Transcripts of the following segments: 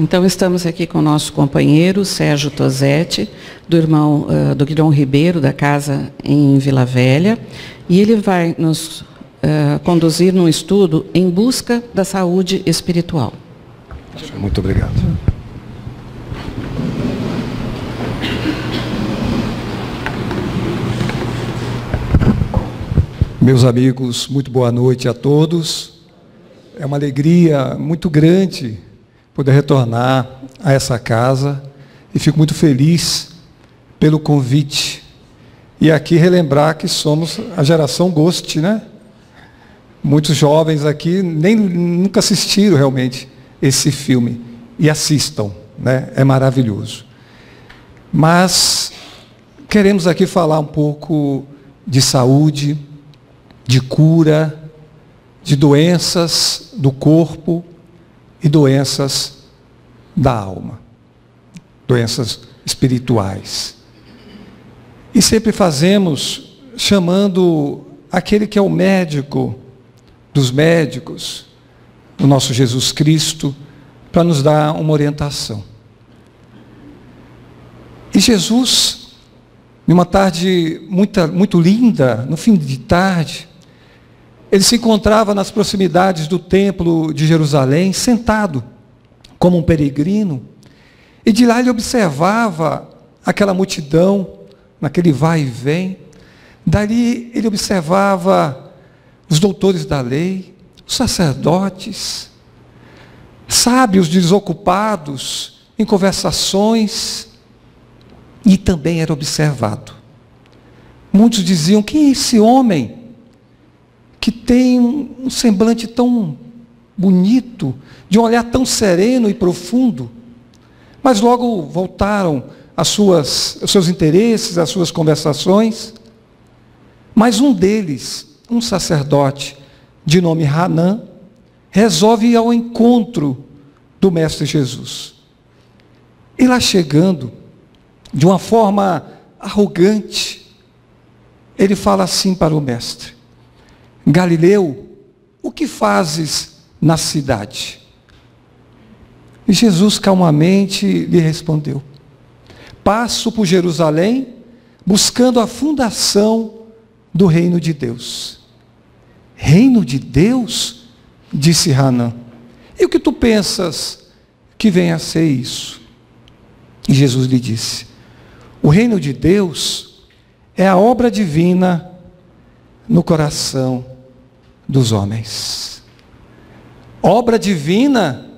Então, estamos aqui com o nosso companheiro, Sérgio Tosetti, do irmão do Guilherme Ribeiro, da casa em Vila Velha, e ele vai nos conduzir num estudo em busca da saúde espiritual. Muito obrigado. Meus amigos, muito boa noite a todos. É uma alegria muito grande poder retornar a essa casa e fico muito feliz pelo convite. E aqui relembrar que somos a geração Ghost, né? Muitos jovens aqui nunca assistiram realmente esse filme e assistam, né? É maravilhoso. Mas queremos aqui falar um pouco de saúde, de cura, de doenças do corpo e doenças da alma, doenças espirituais. E sempre fazemos chamando aquele que é o médico dos médicos, o nosso Jesus Cristo, para nos dar uma orientação. E Jesus, numa tarde muito linda, no fim de tarde, ele se encontrava nas proximidades do templo de Jerusalém, sentado como um peregrino, e de lá ele observava aquela multidão, naquele vai e vem. Dali ele observava os doutores da lei, os sacerdotes, sábios desocupados em conversações, e também era observado. Muitos diziam: quem é esse homem que tem um semblante tão bonito, de um olhar tão sereno e profundo? Mas logo voltaram aos seus interesses, às suas conversações. Mas um deles, um sacerdote de nome Hanã, resolve ir ao encontro do Mestre Jesus. E lá chegando, de uma forma arrogante, ele fala assim para o Mestre: Galileu, o que fazes na cidade? E Jesus calmamente lhe respondeu: passo por Jerusalém, buscando a fundação do reino de Deus. Reino de Deus? Disse Hanã. E o que tu pensas que venha a ser isso? E Jesus lhe disse: o reino de Deus é a obra divina no coração dos homens. Obra divina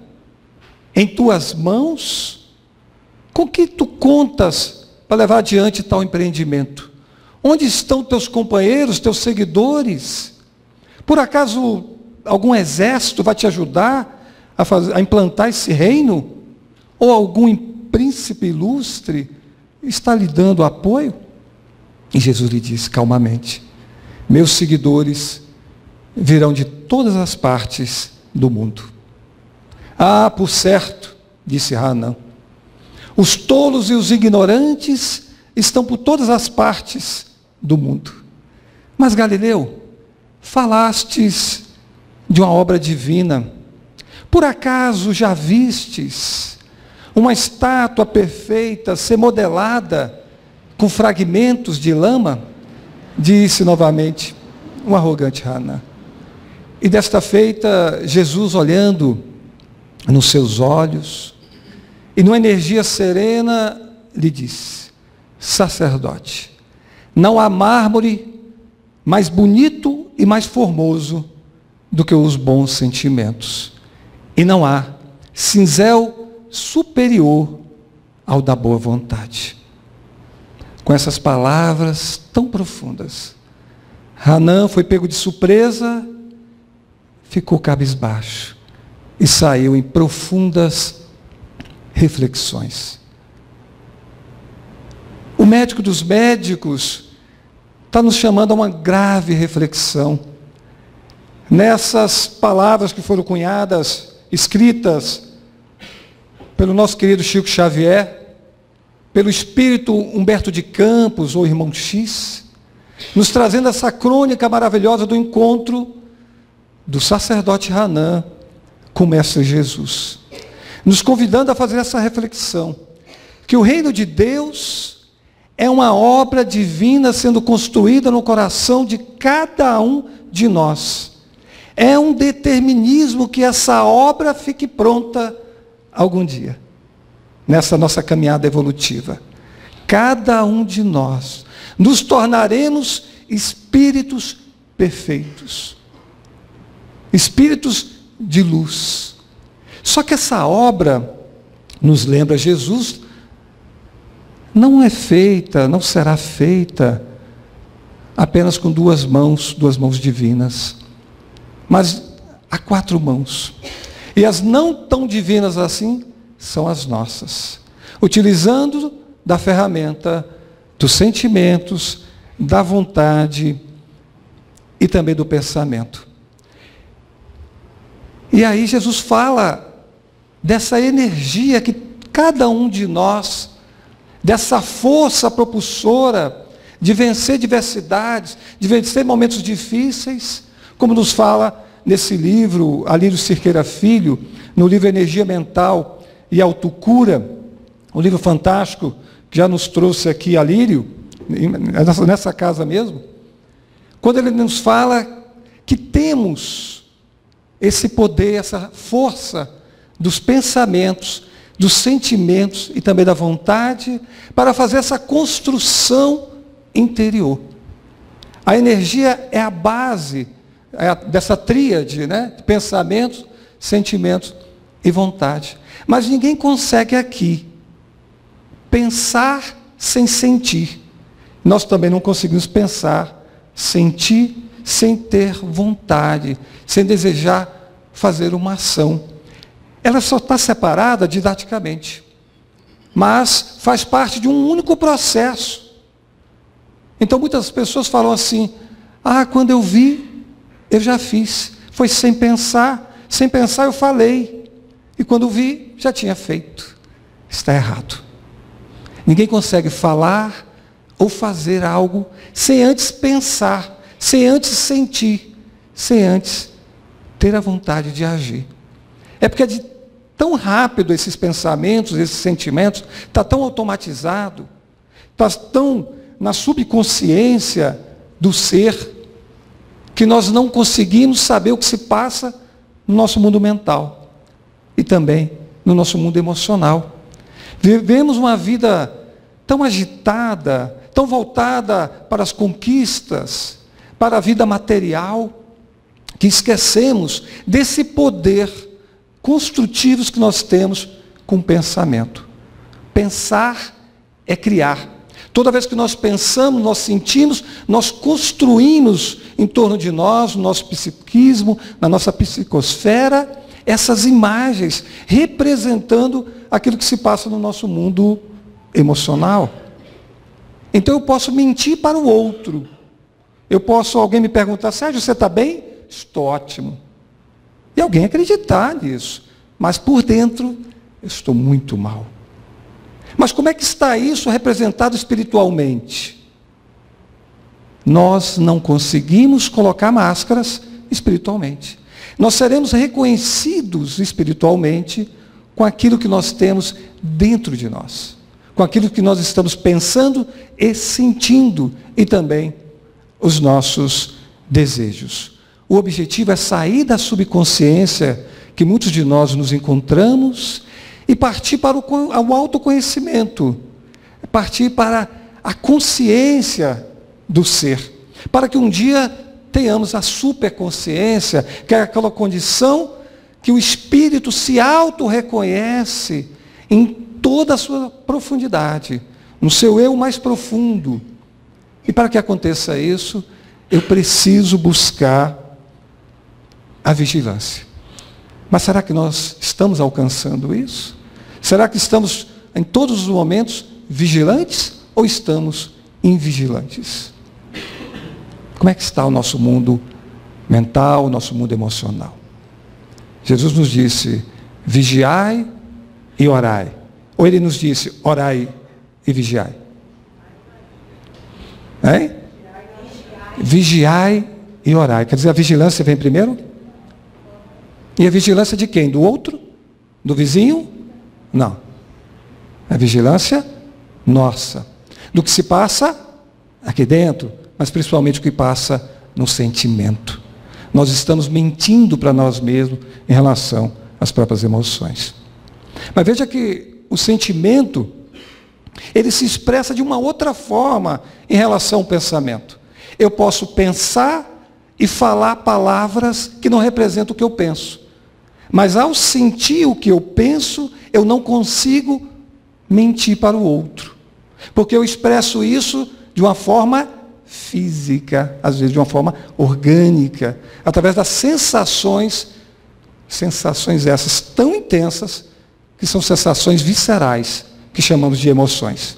em tuas mãos? Com que tu contas para levar adiante tal empreendimento? Onde estão teus companheiros, teus seguidores? Por acaso algum exército vai te ajudar a implantar esse reino? Ou algum príncipe ilustre está lhe dando apoio? E Jesus lhe disse calmamente: meus seguidores virão de todas as partes do mundo. Ah, por certo, disse Hanã, os tolos e os ignorantes estão por todas as partes do mundo. Mas Galileu, falastes de uma obra divina. Por acaso já vistes uma estátua perfeita ser modelada com fragmentos de lama? Disse novamente um arrogante Hanã. E desta feita, Jesus, olhando nos seus olhos, e numa energia serena, lhe disse: sacerdote, não há mármore mais bonito e mais formoso do que os bons sentimentos, e não há cinzel superior ao da boa vontade. Com essas palavras tão profundas, Hanã foi pego de surpresa, ficou cabisbaixo e saiu em profundas reflexões. O médico dos médicos está nos chamando a uma grave reflexão. Nessas palavras que foram cunhadas, escritas pelo nosso querido Chico Xavier, pelo espírito Humberto de Campos, ou Irmão X, nos trazendo essa crônica maravilhosa do encontro do sacerdote Hanã com o Mestre Jesus. nos convidando a fazer essa reflexão, que o reino de Deus é uma obra divina sendo construída no coração de cada um de nós. É um determinismo que essa obra fique pronta algum dia, nessa nossa caminhada evolutiva. Cada um de nós nos tornaremos espíritos perfeitos, espíritos de luz. Só que essa obra, nos lembra Jesus, não é feita, não será feita apenas com duas mãos divinas, mas há 4 mãos. E as não tão divinas assim são as nossas, utilizando da ferramenta dos sentimentos, da vontade e também do pensamento. E aí Jesus fala dessa energia que cada um de nós, dessa força propulsora de vencer diversidades, de vencer momentos difíceis, como nos fala nesse livro, Alírio Cirqueira Filho, no livro Energia Mental e Autocura, um livro fantástico que já nos trouxe aqui Alírio, nessa casa mesmo, quando ele nos fala que temos esse poder, essa força dos pensamentos, dos sentimentos e também da vontade, para fazer essa construção interior. A energia é a base dessa tríade, né? De pensamentos, sentimentos e vontade. Mas ninguém consegue aqui pensar sem sentir. Nós também não conseguimos pensar, sentir, sem ter vontade, sem desejar fazer uma ação. Ela só está separada didaticamente, mas faz parte de um único processo. Então muitas pessoas falam assim, quando eu vi, eu já fiz. Foi sem pensar eu falei. E quando vi, já tinha feito. Está errado. Ninguém consegue falar ou fazer algo sem antes pensar, sem antes sentir, sem antes ter a vontade de agir. É porque de tão rápido esses pensamentos, esses sentimentos, está tão automatizado, está tão na subconsciência do ser, que nós não conseguimos saber o que se passa no nosso mundo mental e também no nosso mundo emocional. Vivemos uma vida tão agitada, tão voltada para as conquistas, para a vida material, que esquecemos desse poder construtivos que nós temos com o pensamento. Pensar é criar. Toda vez que nós pensamos, nós sentimos, nós construímos em torno de nós, no nosso psiquismo, na nossa psicosfera, essas imagens representando aquilo que se passa no nosso mundo emocional. Então eu posso mentir para o outro. Alguém me perguntar, Sérgio, você está bem? Estou ótimo. E alguém acreditar nisso. Mas por dentro, eu estou muito mal. Mas como é que está isso representado espiritualmente? Nós não conseguimos colocar máscaras espiritualmente. Nós seremos reconhecidos espiritualmente com aquilo que nós temos dentro de nós. Com aquilo que nós estamos pensando e sentindo. E também os nossos desejos. O objetivo é sair da subconsciência que muitos de nós nos encontramos e partir para o autoconhecimento, partir para a consciência do ser, para que um dia tenhamos a superconsciência, que é aquela condição que o espírito se auto-reconhece em toda a sua profundidade, no seu eu mais profundo. E para que aconteça isso, eu preciso buscar a vigilância. Mas será que nós estamos alcançando isso? Será que estamos em todos os momentos vigilantes ou estamos invigilantes? Como é que está o nosso mundo mental, o nosso mundo emocional? Jesus nos disse, vigiai e orai. Ou ele nos disse, orai e vigiai? Hein? Vigiai e orai. Quer dizer, a vigilância vem primeiro? E a vigilância de quem? Do outro? Do vizinho? Não. É vigilância nossa. Do que se passa aqui dentro, mas principalmente o que passa no sentimento. Nós estamos mentindo para nós mesmos em relação às próprias emoções. Mas veja que o sentimento, ele se expressa de uma outra forma em relação ao pensamento. Eu posso pensar e falar palavras que não representam o que eu penso. Mas ao sentir o que eu penso, eu não consigo mentir para o outro. Porque eu expresso isso de uma forma física, às vezes de uma forma orgânica, através das sensações essas tão intensas, que são sensações viscerais, que chamamos de emoções.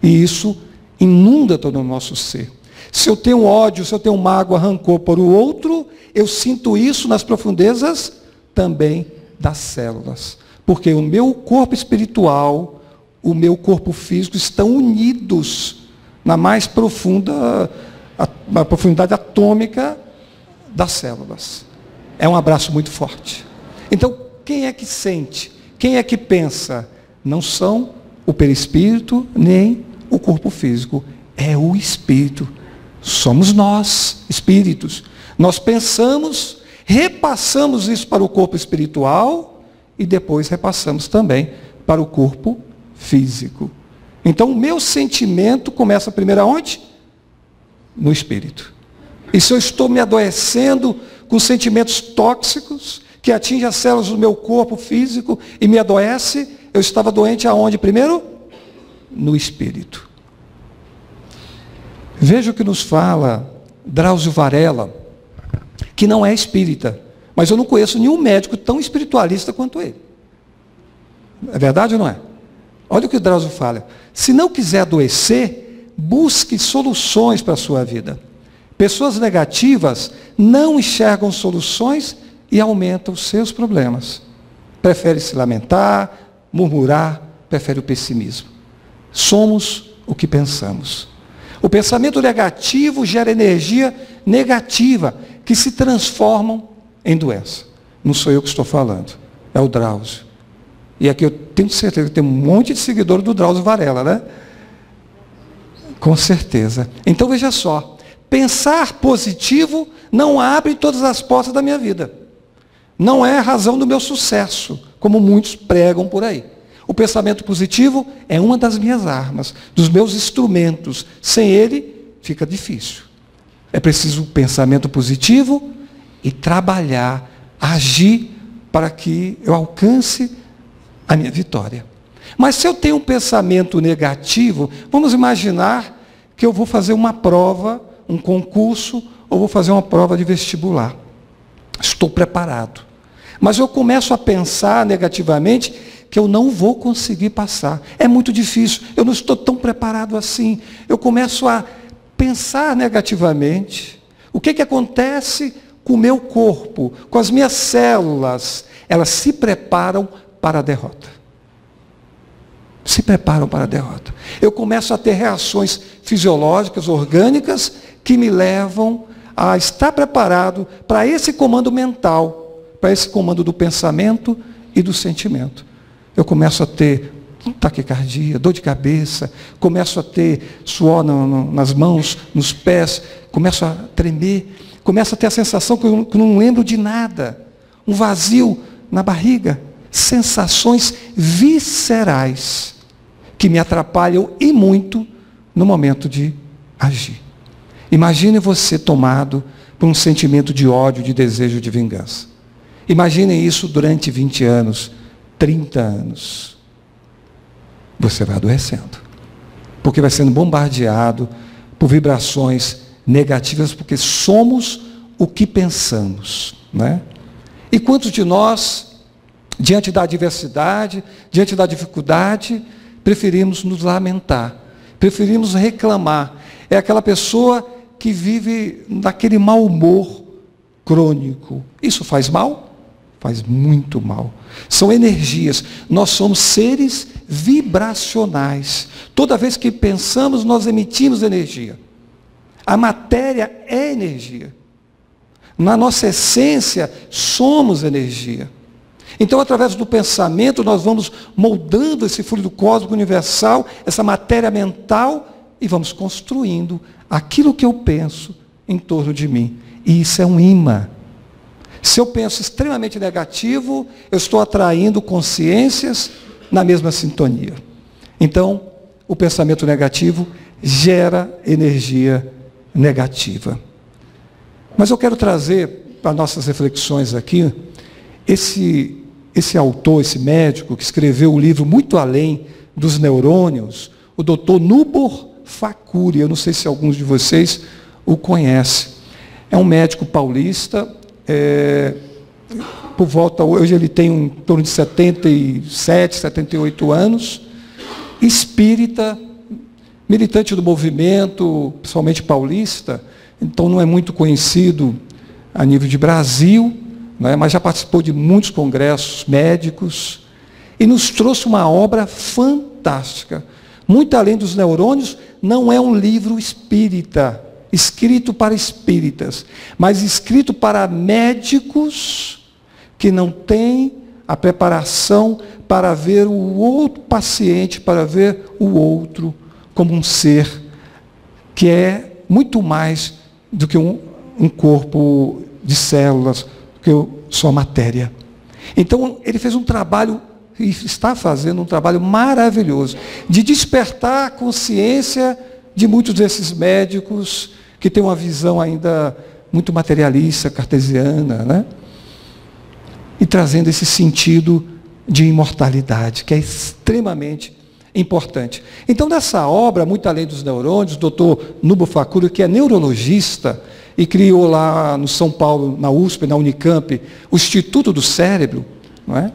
E isso inunda todo o nosso ser. Se eu tenho ódio, se eu tenho mágoa, rancor por o outro, eu sinto isso nas profundezas também das células. Porque o meu corpo espiritual, o meu corpo físico estão unidos na mais profunda, na profundidade atômica das células. É um abraço muito forte. Então, quem é que sente? Quem é que pensa? Não são o perispírito, nem o corpo físico. É o espírito. Somos nós, espíritos. Nós pensamos, repassamos isso para o corpo espiritual e depois repassamos também para o corpo físico. Então, o meu sentimento começa primeiro aonde? No espírito. E se eu estou me adoecendo com sentimentos tóxicos, que atingem as células do meu corpo físico e me adoece, eu estava doente aonde primeiro? No espírito. Veja o que nos fala Drauzio Varela, que não é espírita, mas eu não conheço nenhum médico tão espiritualista quanto ele. É verdade ou não é? Olha o que o Drauzio fala. Se não quiser adoecer, busque soluções para a sua vida. Pessoas negativas não enxergam soluções e aumentam os seus problemas. Prefere se lamentar, murmurar, prefere o pessimismo. Somos o que pensamos. O pensamento negativo gera energia negativa, que se transformam em doença. Não sou eu que estou falando, é o Drauzio. E aqui eu tenho certeza que tem um monte de seguidores do Drauzio Varela, né? Com certeza. Então veja só, pensar positivo não abre todas as portas da minha vida. Não é a razão do meu sucesso, como muitos pregam por aí. O pensamento positivo é uma das minhas armas, dos meus instrumentos. Sem ele, fica difícil. É preciso pensamento positivo e trabalhar, agir para que eu alcance a minha vitória. Mas se eu tenho um pensamento negativo, vamos imaginar que eu vou fazer uma prova, um concurso, ou vou fazer uma prova de vestibular. Estou preparado. Mas eu começo a pensar negativamente que eu não vou conseguir passar. É muito difícil, eu não estou tão preparado assim. Eu começo a pensar negativamente. O que acontece com o meu corpo, com as minhas células? Elas se preparam para a derrota. Se preparam para a derrota. Eu começo a ter reações fisiológicas, orgânicas, que me levam a estar preparado para esse comando mental, para esse comando do pensamento e do sentimento. Eu começo a ter taquicardia, dor de cabeça, começo a ter suor nas mãos, nos pés, começo a tremer, começo a ter a sensação que eu não lembro de nada, um vazio na barriga, sensações viscerais que me atrapalham e muito no momento de agir. Imagine você tomado por um sentimento de ódio, de desejo de vingança. Imagine isso durante 20 anos, 30 anos. Você vai adoecendo. Porque vai sendo bombardeado por vibrações negativas, porque somos o que pensamos, né? E quantos de nós, diante da adversidade, diante da dificuldade, preferimos nos lamentar, preferimos reclamar? É aquela pessoa que vive naquele mau humor crônico. Isso faz mal? Faz muito mal. São energias. Nós somos seres vibracionais. Toda vez que pensamos, nós emitimos energia. A matéria é energia. Na nossa essência, somos energia. Então, através do pensamento, nós vamos moldando esse fluido cósmico universal, essa matéria mental, e vamos construindo aquilo que eu penso em torno de mim. E isso é um imã. Se eu penso extremamente negativo, eu estou atraindo consciências na mesma sintonia. Então, o pensamento negativo gera energia negativa. Mas eu quero trazer para nossas reflexões aqui, esse autor, esse médico, que escreveu um livro muito além dos neurônios, o Dr. Nubor Fakuri. Eu não sei se alguns de vocês o conhecem. É um médico paulista, por volta, hoje ele tem em torno de 77, 78 anos, espírita, militante do movimento, principalmente paulista, então não é muito conhecido a nível de Brasil, né, mas já participou de muitos congressos médicos e nos trouxe uma obra fantástica. Muito além dos neurônios, não é um livro espírita, escrito para espíritas, mas escrito para médicos que não têm a preparação para ver o outro paciente, para ver o outro como um ser que é muito mais do que um corpo de células, que só matéria. Então, ele fez um trabalho, e está fazendo um trabalho maravilhoso, de despertar a consciência de muitos desses médicos que têm uma visão ainda muito materialista, cartesiana, né? E trazendo esse sentido de imortalidade, que é extremamente importante. Então, nessa obra, muito além dos neurônios, o Dr. Nubor Fakuri, que é neurologista, e criou lá no São Paulo, na USP, na Unicamp, o Instituto do Cérebro, não é?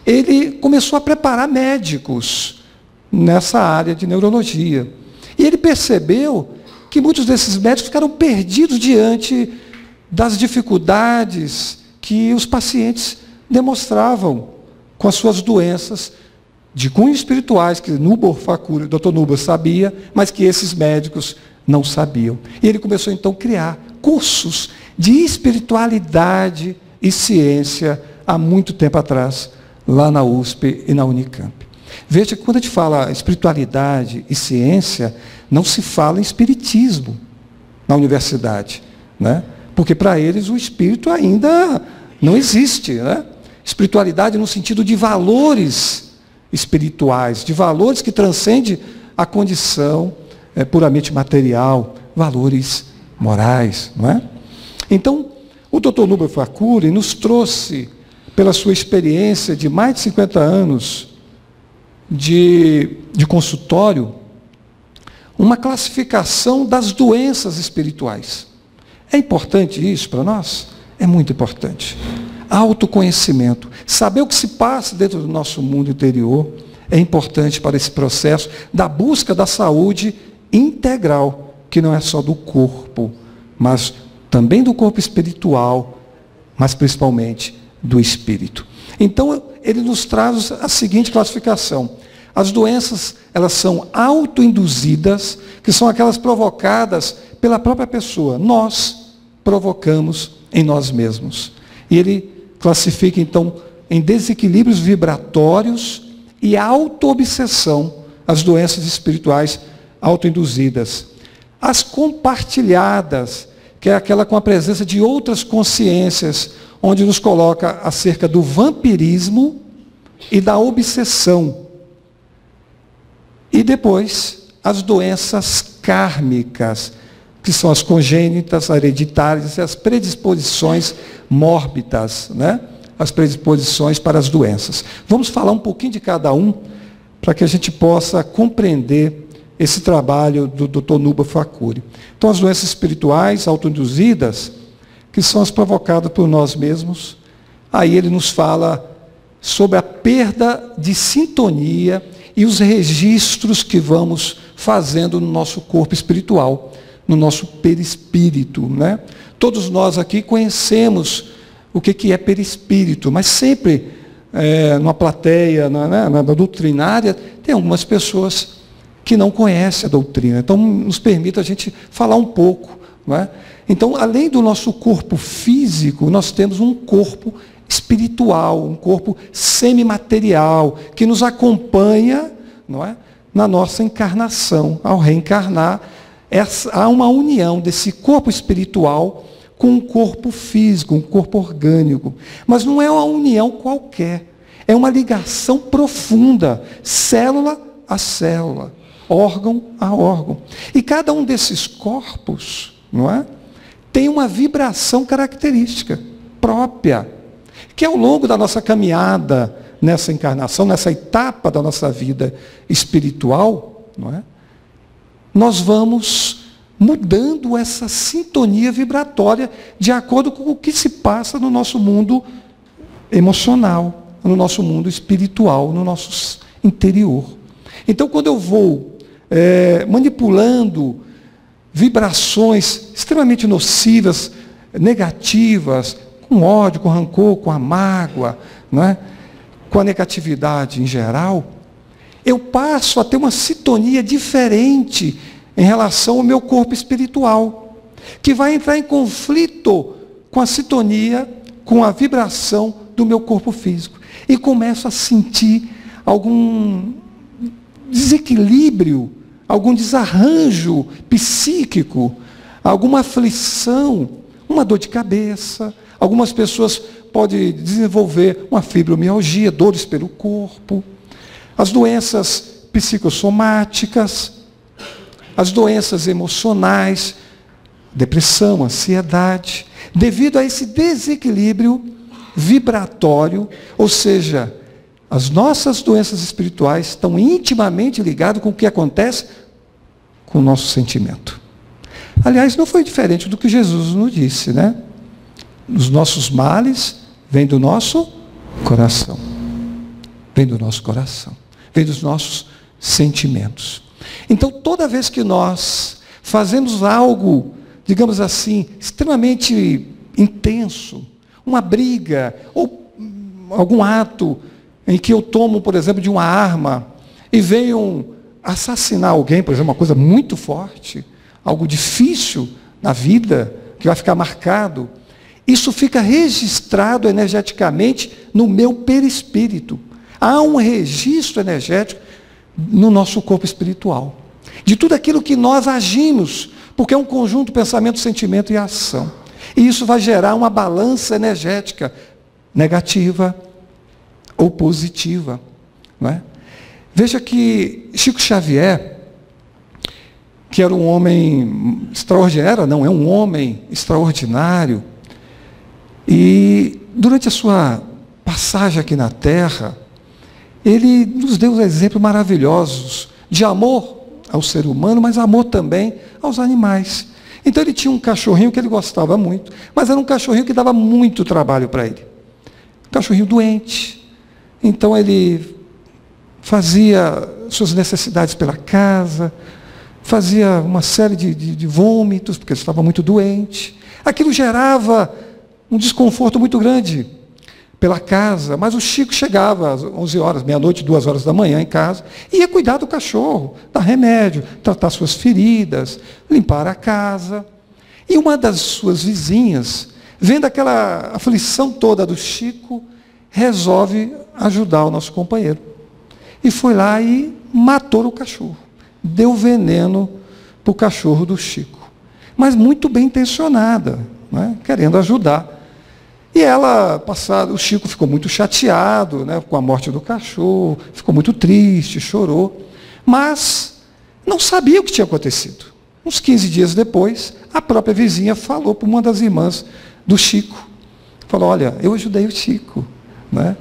Ele começou a preparar médicos nessa área de neurologia. E ele percebeu que muitos desses médicos ficaram perdidos diante das dificuldades que os pacientes demonstravam com as suas doenças de cunho espirituais, que Nubor Fakuri, o Dr. Nubor sabia, mas que esses médicos não sabiam. E ele começou então a criar cursos de espiritualidade e ciência há muito tempo atrás, lá na USP e na Unicamp. Veja que quando a gente fala espiritualidade e ciência, não se fala em espiritismo na universidade, né? Porque para eles o espírito ainda não existe, né? Espiritualidade no sentido de valores espirituais, de valores que transcendem a condição puramente material, valores morais, não é? Então, o Dr. Nubor Fakuri nos trouxe, pela sua experiência de mais de 50 anos de consultório, uma classificação das doenças espirituais. É importante isso para nós? É muito importante. Autoconhecimento, saber o que se passa dentro do nosso mundo interior, é importante para esse processo da busca da saúde integral, que não é só do corpo, mas também do corpo espiritual, mas principalmente do espírito. Então, ele nos traz a seguinte classificação. As doenças, elas são autoinduzidas, que são aquelas provocadas pela própria pessoa. Nós provocamos em nós mesmos. E ele classifica, então, em desequilíbrios vibratórios e autoobsessão, as doenças espirituais autoinduzidas. As compartilhadas, que é aquela com a presença de outras consciências, onde nos coloca acerca do vampirismo e da obsessão. E depois, as doenças kármicas, que são as congênitas, hereditárias e as predisposições mórbidas, né? As predisposições para as doenças. Vamos falar um pouquinho de cada um, para que a gente possa compreender esse trabalho do Dr. Nubor Fakuri. Então, as doenças espirituais autoinduzidas, que são as provocadas por nós mesmos, aí ele nos fala sobre a perda de sintonia e os registros que vamos fazendo no nosso corpo espiritual, no nosso perispírito, né? Todos nós aqui conhecemos o que é perispírito, mas sempre, numa plateia, na doutrinária, tem algumas pessoas que não conhecem a doutrina. Então, nos permite a gente falar um pouco, não é? Então, além do nosso corpo físico, nós temos um corpo espiritual, um corpo semimaterial, que nos acompanha, não é, na nossa encarnação. Ao reencarnar, há uma união desse corpo espiritual com um corpo físico, um corpo orgânico. Mas não é uma união qualquer, é uma ligação profunda, célula a célula, órgão a órgão. E cada um desses corpos, não é, tem uma vibração característica própria, que ao longo da nossa caminhada nessa encarnação, nessa etapa da nossa vida espiritual, não é, nós vamos mudando essa sintonia vibratória de acordo com o que se passa no nosso mundo emocional, no nosso mundo espiritual, no nosso interior. Então, quando eu vou manipulando vibrações extremamente nocivas, negativas, com ódio, com rancor, com a mágoa, não é? Com a negatividade em geral, eu passo a ter uma sintonia diferente em relação ao meu corpo espiritual, que vai entrar em conflito com a sintonia, com a vibração do meu corpo físico. E começo a sentir algum desequilíbrio, algum desarranjo psíquico, alguma aflição, uma dor de cabeça. Algumas pessoas podem desenvolver uma fibromialgia, dores pelo corpo, as doenças psicossomáticas, as doenças emocionais, depressão, ansiedade, devido a esse desequilíbrio vibratório, ou seja, as nossas doenças espirituais estão intimamente ligadas com o que acontece com o nosso sentimento. Aliás, não foi diferente do que Jesus nos disse, né? Os nossos males vêm do nosso coração. Vem do nosso coração. Vem dos nossos sentimentos. Então, toda vez que nós fazemos algo, digamos assim, extremamente intenso, uma briga, ou algum ato em que eu tomo, por exemplo, de uma arma e venho assassinar alguém, por exemplo, uma coisa muito forte, algo difícil na vida, que vai ficar marcado, isso fica registrado energeticamente no meu perispírito. Há um registro energético no nosso corpo espiritual, de tudo aquilo que nós agimos, porque é um conjunto de pensamento, sentimento e ação. E isso vai gerar uma balança energética negativa ou positiva, não é? Veja que Chico Xavier, que era um homem extraordinário, não é um homem extraordinário, e durante a sua passagem aqui na Terra, ele nos deu exemplos maravilhosos de amor ao ser humano, mas amor também aos animais. Então ele tinha um cachorrinho que ele gostava muito, mas era um cachorrinho que dava muito trabalho para ele. Um cachorrinho doente. Então ele fazia suas necessidades pela casa, fazia uma série de vômitos, porque ele estava muito doente. Aquilo gerava um desconforto muito grande pela casa, mas o Chico chegava às 11 horas, meia-noite, 2 horas da manhã em casa, e ia cuidar do cachorro, dar remédio, tratar suas feridas, limpar a casa. E uma das suas vizinhas, vendo aquela aflição toda do Chico, resolve ajudar o nosso companheiro. E foi lá e matou o cachorro. Deu veneno para o cachorro do Chico. Mas muito bem intencionada, né, querendo ajudar. E ela, o Chico ficou muito chateado, né, com a morte do cachorro, ficou muito triste, chorou, mas não sabia o que tinha acontecido. Uns 15 dias depois, a própria vizinha falou para uma das irmãs do Chico. Falou, olha, eu ajudei o Chico, né,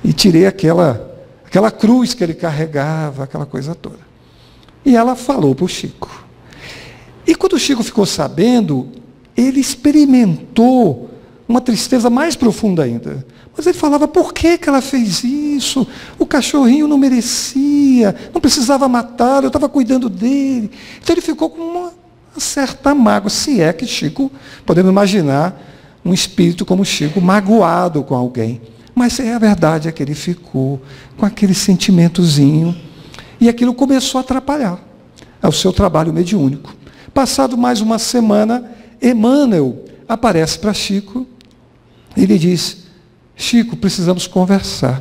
e tirei aquela cruz que ele carregava, aquela coisa toda. E ela falou para o Chico. E quando o Chico ficou sabendo, ele experimentou uma tristeza mais profunda ainda. Mas ele falava, por que ela fez isso? O cachorrinho não merecia, não precisava matar, eu estava cuidando dele. Então ele ficou com uma certa mágoa, se é que Chico, podemos imaginar um espírito como Chico, magoado com alguém. Mas a verdade é que ele ficou com aquele sentimentozinho, e aquilo começou a atrapalhar o seu trabalho mediúnico. Passado mais uma semana, Emmanuel aparece para Chico, e lhe diz, Chico, precisamos conversar.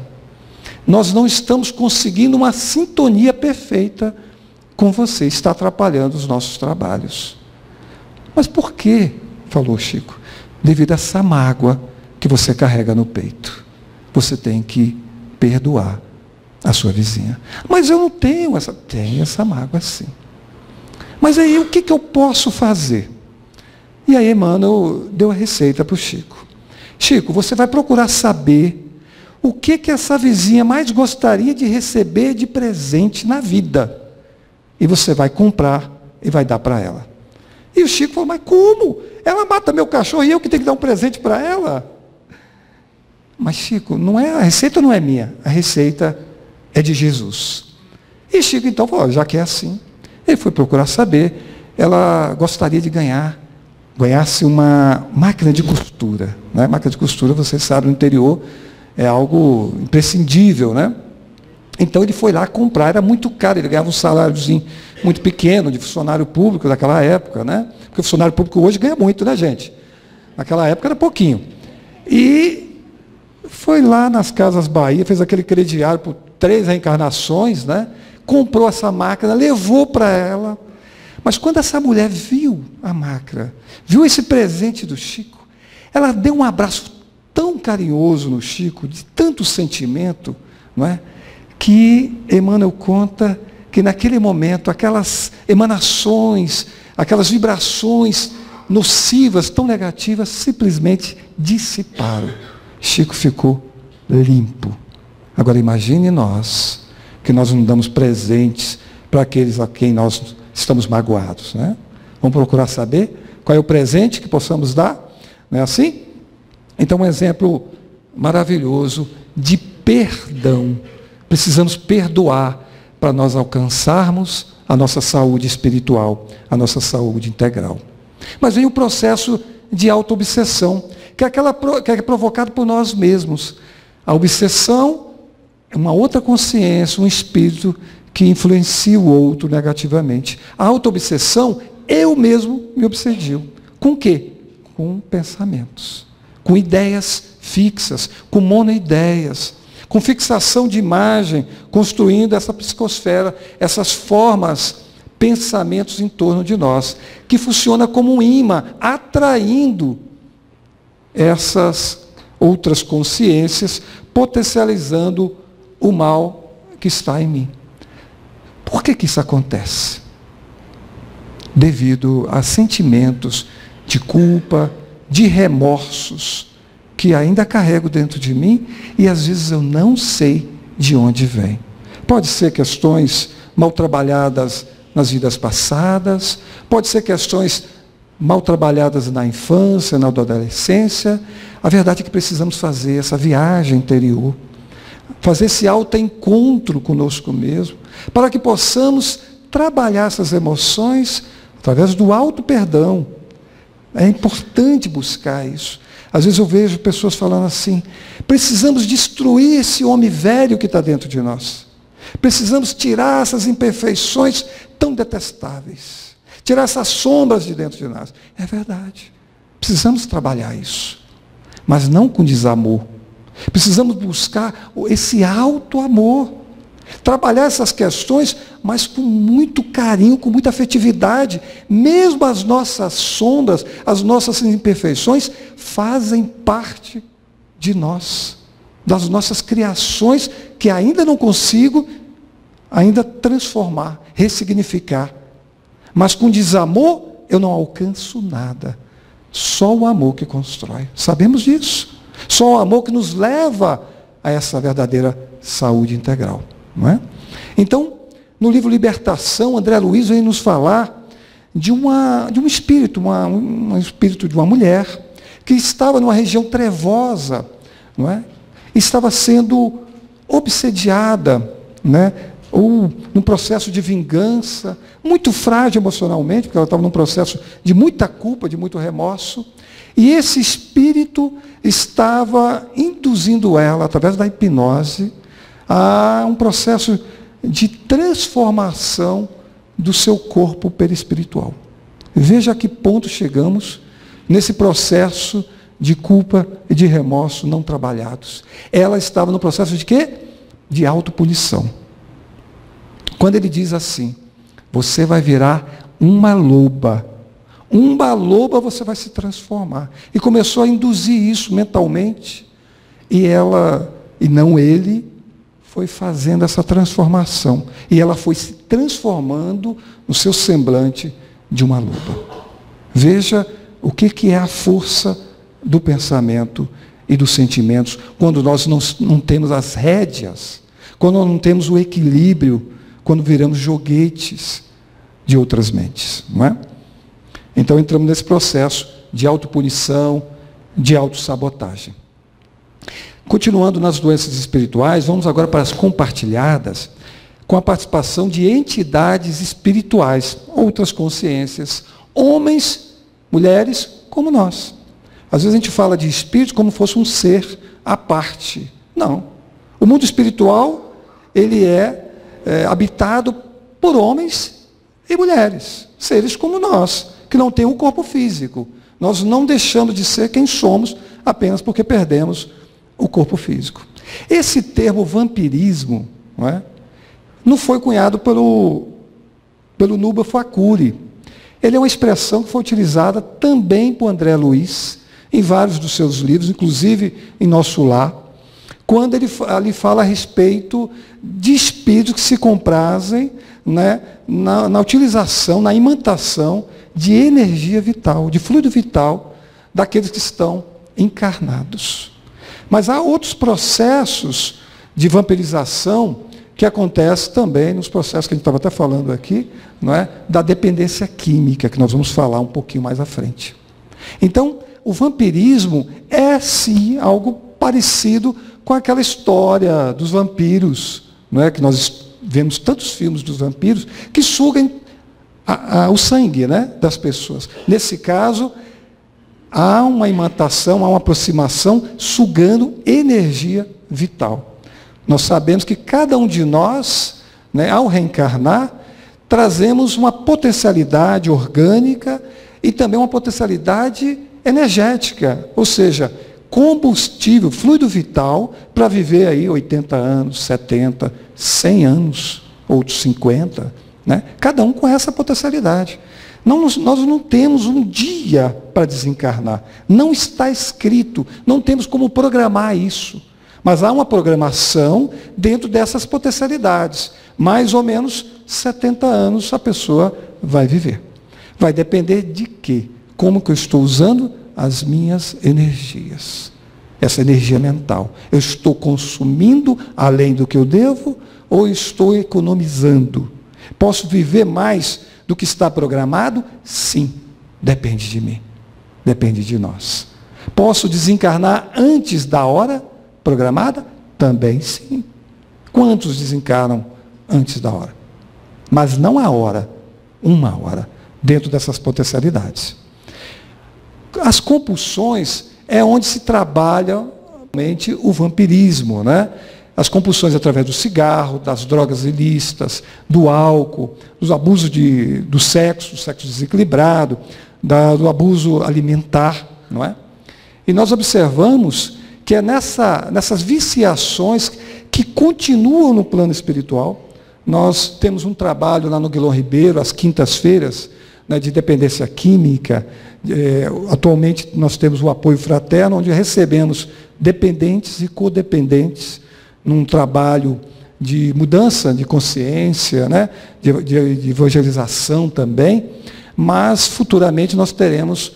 Nós não estamos conseguindo uma sintonia perfeita com você, está atrapalhando os nossos trabalhos. Mas por quê? Falou Chico. Devido a essa mágoa que você carrega no peito. Você tem que perdoar a sua vizinha. Mas eu não tenho essa... Tenho essa mágoa sim. Mas aí o que eu posso fazer? E aí Emmanuel deu a receita para o Chico. Chico, você vai procurar saber o que essa vizinha mais gostaria de receber de presente na vida. E você vai comprar e vai dar para ela. E o Chico falou, mas como? Ela mata meu cachorro e eu que tenho que dar um presente para ela? Mas Chico, a receita não é minha, a receita é de Jesus. E Chico então falou, já que é assim, ele foi procurar saber, ela gostaria de ganhasse uma máquina de costura. Né? Máquina de costura, vocês sabem, no interior é algo imprescindível, né? Então ele foi lá comprar, era muito caro, ele ganhava um saláriozinho muito pequeno de funcionário público daquela época, né? Porque o funcionário público hoje ganha muito, né, gente? Naquela época era pouquinho. E foi lá nas Casas Bahia, fez aquele crediário por 3 reencarnações, né? Comprou essa máquina, levou para ela. Mas quando essa mulher viu a máquina, viu esse presente do Chico, ela deu um abraço tão carinhoso no Chico, de tanto sentimento, não é? Que Emmanuel conta que naquele momento, aquelas emanações, aquelas vibrações nocivas, tão negativas, simplesmente dissiparam. Chico ficou limpo. Agora imagine nós, que nós não damos presentes para aqueles a quem nós estamos magoados, né? Vamos procurar saber qual é o presente que possamos dar, não é assim? Então um exemplo maravilhoso de perdão. Precisamos perdoar para nós alcançarmos a nossa saúde espiritual, a nossa saúde integral. Mas vem o processo de auto-obsessão, que é provocado por nós mesmos. A obsessão é uma outra consciência, um espírito que influencia o outro negativamente. A auto-obsessão, eu mesmo me obsedio. Com o quê? Com pensamentos, com ideias fixas, com monoideias, com fixação de imagem, construindo essa psicosfera, essas formas, pensamentos em torno de nós, que funciona como um imã, atraindo essas outras consciências, potencializando o mal que está em mim. Por que isso acontece? Devido a sentimentos de culpa, de remorsos, que ainda carrego dentro de mim e às vezes eu não sei de onde vem. Pode ser questões mal trabalhadas nas vidas passadas, pode ser questões mal trabalhadas na infância, na adolescência. A verdade é que precisamos fazer essa viagem interior, fazer esse autoencontro conosco mesmo, para que possamos trabalhar essas emoções através do auto-perdão. É importante buscar isso. Às vezes eu vejo pessoas falando assim, precisamos destruir esse homem velho que está dentro de nós. Precisamos tirar essas imperfeições tão detestáveis. Tirar essas sombras de dentro de nós. É verdade. Precisamos trabalhar isso. Mas não com desamor. Precisamos buscar esse alto amor. Trabalhar essas questões, mas com muito carinho, com muita afetividade. Mesmo as nossas sombras, as nossas imperfeições, fazem parte de nós, das nossas criações, que ainda não consigo ainda transformar, ressignificar. Mas com desamor, eu não alcanço nada. Só o amor que constrói. Sabemos disso. Só o amor que nos leva a essa verdadeira saúde integral. Não é? Então, no livro Libertação, André Luiz vem nos falar de um espírito, um espírito de uma mulher que estava numa região trevosa, não é? Estava sendo obsediada, né? Ou num processo de vingança, muito frágil emocionalmente, porque ela estava num processo de muita culpa, de muito remorso, e esse espírito estava induzindo ela, através da hipnose, a um processo de transformação do seu corpo perispiritual. Veja a que ponto chegamos nesse processo de culpa e de remorso não trabalhados. Ela estava no processo de quê? De autopunição. Quando ele diz assim, você vai virar uma loba você vai se transformar. E começou a induzir isso mentalmente, e ela, e não ele, foi fazendo essa transformação. E ela foi se transformando no seu semblante de uma loba. Veja o que é a força do pensamento e dos sentimentos quando nós não temos as rédeas, quando não temos o equilíbrio, quando viramos joguetes de outras mentes, não é? Então entramos nesse processo de autopunição, de autossabotagem. Continuando nas doenças espirituais, vamos agora para as compartilhadas, com a participação de entidades espirituais, outras consciências, homens, mulheres, como nós. Às vezes a gente fala de espírito como fosse um ser à parte. Não. O mundo espiritual, ele é habitado por homens e mulheres, seres como nós, que não têm um corpo físico. Nós não deixamos de ser quem somos apenas porque perdemos o corpo físico. Esse termo vampirismo não foi cunhado pelo Nuba Facuri. Ele é uma expressão que foi utilizada também por André Luiz em vários dos seus livros, inclusive em Nosso Lar, quando ele ali fala a respeito de espíritos que se comprazem na utilização, na imantação de energia vital, de fluido vital daqueles que estão encarnados. Mas há outros processos de vampirização que acontecem também nos processos que a gente estava até falando aqui, da dependência química, que nós vamos falar um pouquinho mais à frente. Então, o vampirismo é sim algo parecido com aquela história dos vampiros, que nós vemos tantos filmes dos vampiros que sugam o sangue das pessoas. Nesse caso, há uma imantação, há uma aproximação sugando energia vital. Nós sabemos que cada um de nós, ao reencarnar, trazemos uma potencialidade orgânica e também uma potencialidade energética, ou seja, combustível, fluido vital para viver aí 80 anos, 70, 100 anos, outros 50, cada um com essa potencialidade. Nós não temos um dia para desencarnar. Não está escrito, não temos como programar isso. Mas há uma programação dentro dessas potencialidades. Mais ou menos 70 anos a pessoa vai viver. Vai depender de quê? Como que eu estou usando as minhas energias. Essa energia mental. Eu estou consumindo além do que eu devo ou estou economizando? Posso viver mais do que está programado? Sim. Depende de mim. Depende de nós. Posso desencarnar antes da hora programada? Também sim. Quantos desencarnam antes da hora? Mas não a hora, uma hora, dentro dessas potencialidades. As compulsões é onde se trabalha realmente o vampirismo, As compulsões através do cigarro, das drogas ilícitas, do álcool, dos abusos do sexo desequilibrado, do abuso alimentar, E nós observamos que é nessas viciações que continuam no plano espiritual. Nós temos um trabalho lá no Guilherme Ribeiro, às quintas-feiras, de dependência química. Atualmente nós temos o apoio fraterno, onde recebemos dependentes e codependentes, num trabalho de mudança de consciência, de evangelização também, mas futuramente nós teremos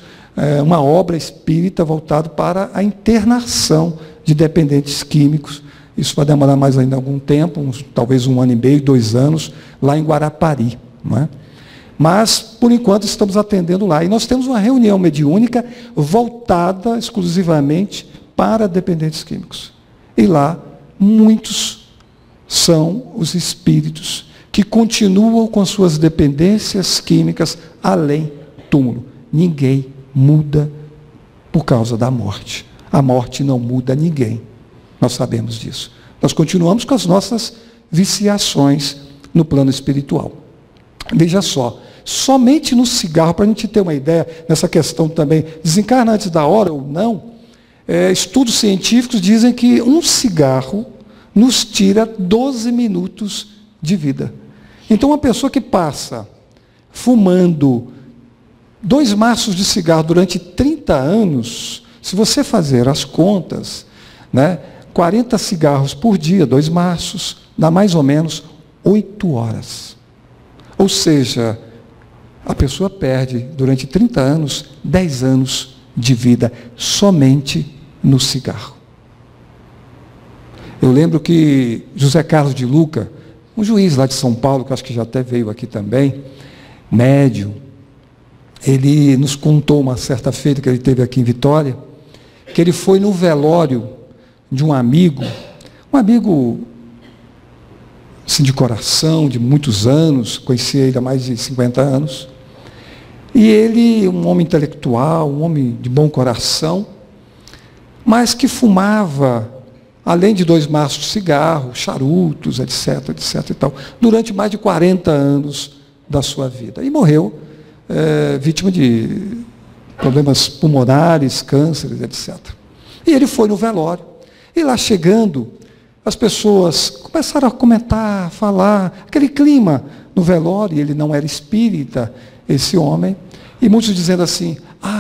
uma obra espírita voltada para a internação de dependentes químicos. Isso vai demorar mais ainda algum tempo, talvez 1 ano e meio, 2 anos, lá em Guarapari. Mas, por enquanto, estamos atendendo lá. E nós temos uma reunião mediúnica voltada exclusivamente para dependentes químicos. E lá, muitos são os espíritos que continuam com suas dependências químicas além do túmulo. Ninguém muda por causa da morte. A morte não muda ninguém. Nós sabemos disso. Nós continuamos com as nossas viciações no plano espiritual. Veja só, somente no cigarro, para a gente ter uma ideia, nessa questão também, desencarna antes da hora ou não, Estudos científicos dizem que um cigarro nos tira 12 minutos de vida. Então, uma pessoa que passa fumando 2 maços de cigarro durante 30 anos, se você fazer as contas, 40 cigarros por dia, 2 maços, dá mais ou menos 8 horas. Ou seja, a pessoa perde durante 30 anos, 10 anos de vida somente no cigarro. Eu lembro que José Carlos de Luca, um juiz lá de São Paulo, que acho que já até veio aqui também, médium, ele nos contou uma certa feita que ele teve aqui em Vitória, que ele foi no velório de um amigo assim, de coração, de muitos anos, conhecia ele há mais de 50 anos, e ele, um homem intelectual, um homem de bom coração, mas que fumava, além de 2 maços de cigarro, charutos, etc, etc e tal, durante mais de 40 anos da sua vida. E morreu vítima de problemas pulmonares, cânceres, etc. E ele foi no velório. E lá chegando, as pessoas começaram a comentar, falar, aquele clima no velório, ele não era espírita, esse homem, e muitos dizendo assim,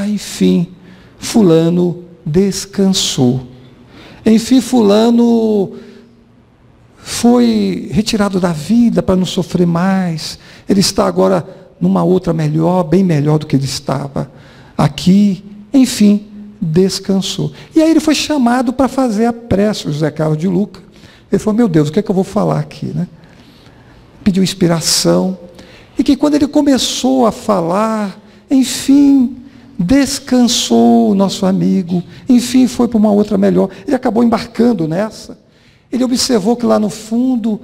enfim, fulano descansou. Enfim, fulano foi retirado da vida para não sofrer mais. Ele está agora numa outra melhor, bem melhor do que ele estava aqui. Enfim, descansou. E aí ele foi chamado para fazer a prece, o José Carlos de Luca. Ele falou, meu Deus, o que é que eu vou falar aqui? Pediu inspiração. E que quando ele começou a falar, enfim, descansou o nosso amigo, enfim, foi para uma outra melhor. Ele acabou embarcando nessa. Ele observou que lá no fundo,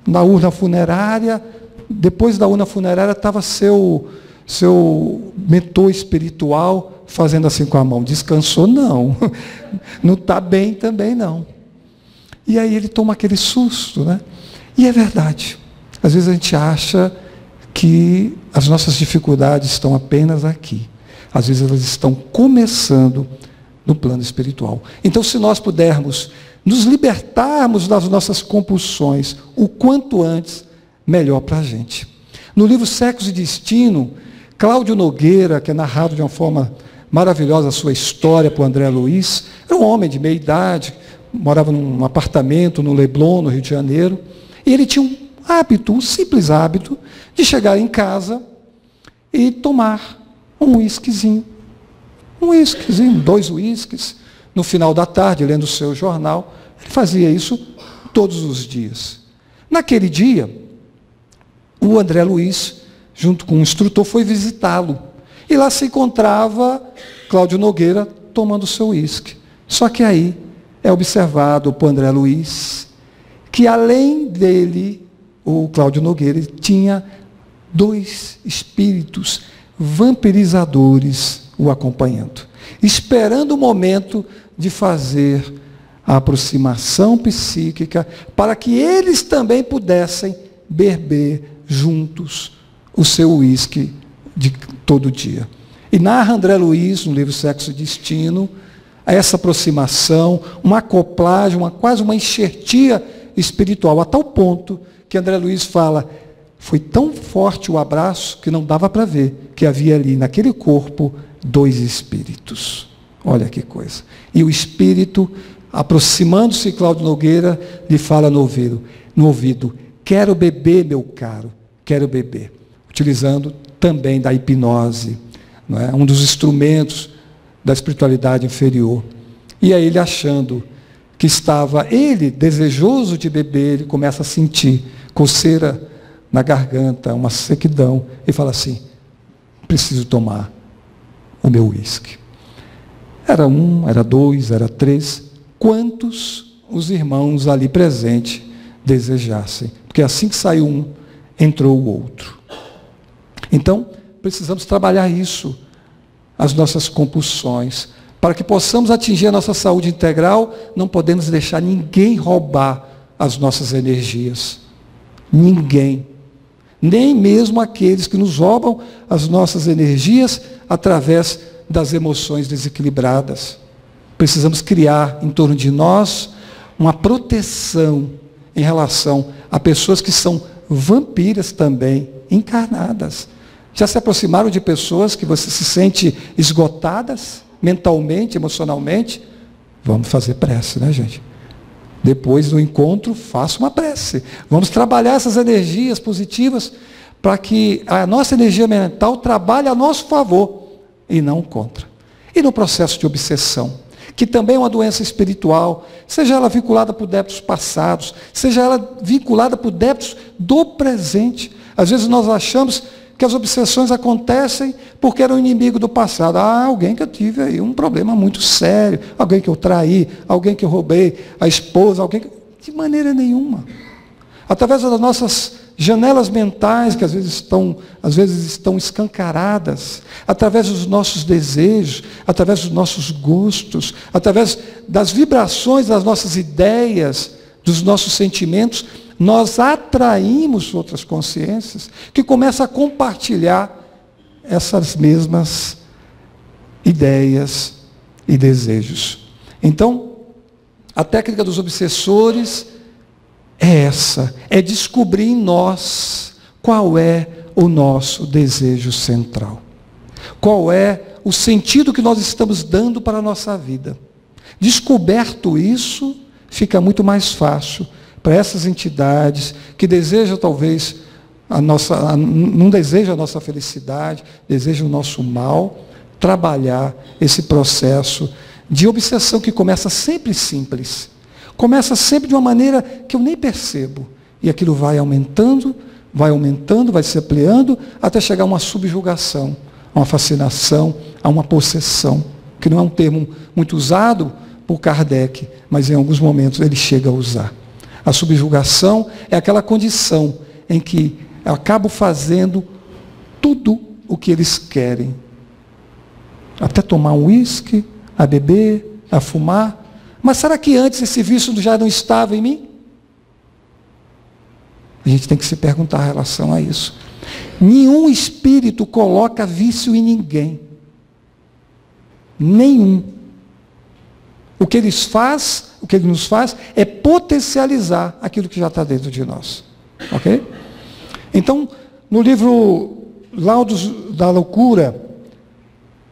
na urna funerária, depois da urna funerária, estava seu mentor espiritual fazendo assim com a mão. Descansou? Não. Não está bem também, não. E aí ele toma aquele susto, E é verdade. Às vezes a gente acha que as nossas dificuldades estão apenas aqui. Às vezes elas estão começando no plano espiritual. Então, se nós pudermos nos libertarmos das nossas compulsões o quanto antes, melhor para a gente. No livro Sexo e Destino, Cláudio Nogueira, que é narrado de uma forma maravilhosa a sua história por André Luiz, era um homem de meia idade, morava num apartamento no Leblon, no Rio de Janeiro, e ele tinha um hábito, um simples hábito, de chegar em casa e tomar um uísquezinho. 2 uísques, no final da tarde, lendo o seu jornal. Ele fazia isso todos os dias. Naquele dia, o André Luiz, junto com o instrutor, foi visitá-lo. E lá se encontrava Cláudio Nogueira tomando o seu uísque. Só que aí é observado por André Luiz que, além dele, o Cláudio Nogueira tinha 2 espíritos vampirizadores o acompanhando, esperando o momento de fazer a aproximação psíquica para que eles também pudessem beber juntos o seu uísque de todo dia. E narra André Luiz, no livro Sexo e Destino, essa aproximação, uma acoplagem, quase uma enxertia espiritual, a tal ponto que André Luiz fala, foi tão forte o abraço que não dava para ver que havia ali naquele corpo 2 espíritos. Olha que coisa. E o espírito, aproximando-se de Cláudio Nogueira, lhe fala no ouvido, quero beber, meu caro, quero beber. Utilizando também da hipnose, não é? Um dos instrumentos da espiritualidade inferior. E aí ele achando que estava, ele desejoso de beber, ele começa a sentir coceira na garganta, uma sequidão, e fala assim, preciso tomar o meu uísque. Era 1, era 2, era 3, quantos os irmãos ali presentes desejassem. Porque assim que saiu um, entrou o outro. Então, precisamos trabalhar isso, as nossas compulsões, para que possamos atingir a nossa saúde integral, não podemos deixar ninguém roubar as nossas energias. Ninguém. Nem mesmo aqueles que nos roubam as nossas energias através das emoções desequilibradas. precisamos criar em torno de nós uma proteção em relação a pessoas que são vampiras também, encarnadas. Já se aproximaram de pessoas que você se sente esgotadas, mentalmente, emocionalmente? Vamos fazer prece, né, gente? Depois do encontro, faça uma prece. Vamos trabalhar essas energias positivas para que a nossa energia mental trabalhe a nosso favor e não contra. E no processo de obsessão, que também é uma doença espiritual, seja ela vinculada por débitos passados, seja ela vinculada por débitos do presente. Às vezes nós achamos que as obsessões acontecem porque era um inimigo do passado. Alguém que eu tive aí um problema muito sério, alguém que eu traí, alguém que eu roubei a esposa, alguém que... De maneira nenhuma. Através das nossas janelas mentais, que às vezes estão escancaradas, através dos nossos desejos, através dos nossos gostos, através das vibrações das nossas ideias, dos nossos sentimentos, nós atraímos outras consciências que começam a compartilhar essas mesmas ideias e desejos. Então, a técnica dos obsessores é essa, é descobrir em nós qual é o nosso desejo central. Qual é o sentido que nós estamos dando para a nossa vida. Descoberto isso, fica muito mais fácil para essas entidades que desejam talvez não desejam a nossa felicidade, desejam o nosso mal, trabalhar esse processo de obsessão que começa sempre simples. Começa sempre de uma maneira que eu nem percebo. E aquilo vai aumentando, vai se ampliando, até chegar a uma subjugação, a uma fascinação, a uma possessão, que não é um termo muito usado por Kardec, mas em alguns momentos ele chega a usar. A subjugação é aquela condição em que eu acabo fazendo tudo o que eles querem. Até tomar um uísque, a beber, a fumar. Mas será que antes esse vício já não estava em mim? A gente tem que se perguntar em relação a isso. Nenhum espírito coloca vício em ninguém. Nenhum. O que ele nos faz é potencializar aquilo que já está dentro de nós. Ok? Então, no livro Laudos da Loucura,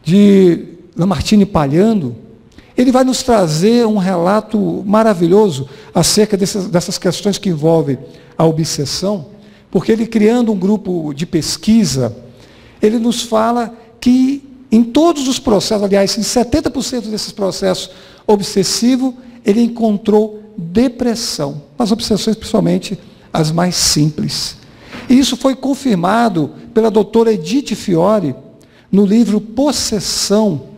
de Lamartine Palhando, ele vai nos trazer um relato maravilhoso acerca dessas questões que envolvem a obsessão, porque ele, criando um grupo de pesquisa, ele nos fala que em todos os processos, aliás, em 70% desses processos obsessivos, ele encontrou depressão, as obsessões principalmente as mais simples. E isso foi confirmado pela doutora Edith Fiore, no livro Possessão,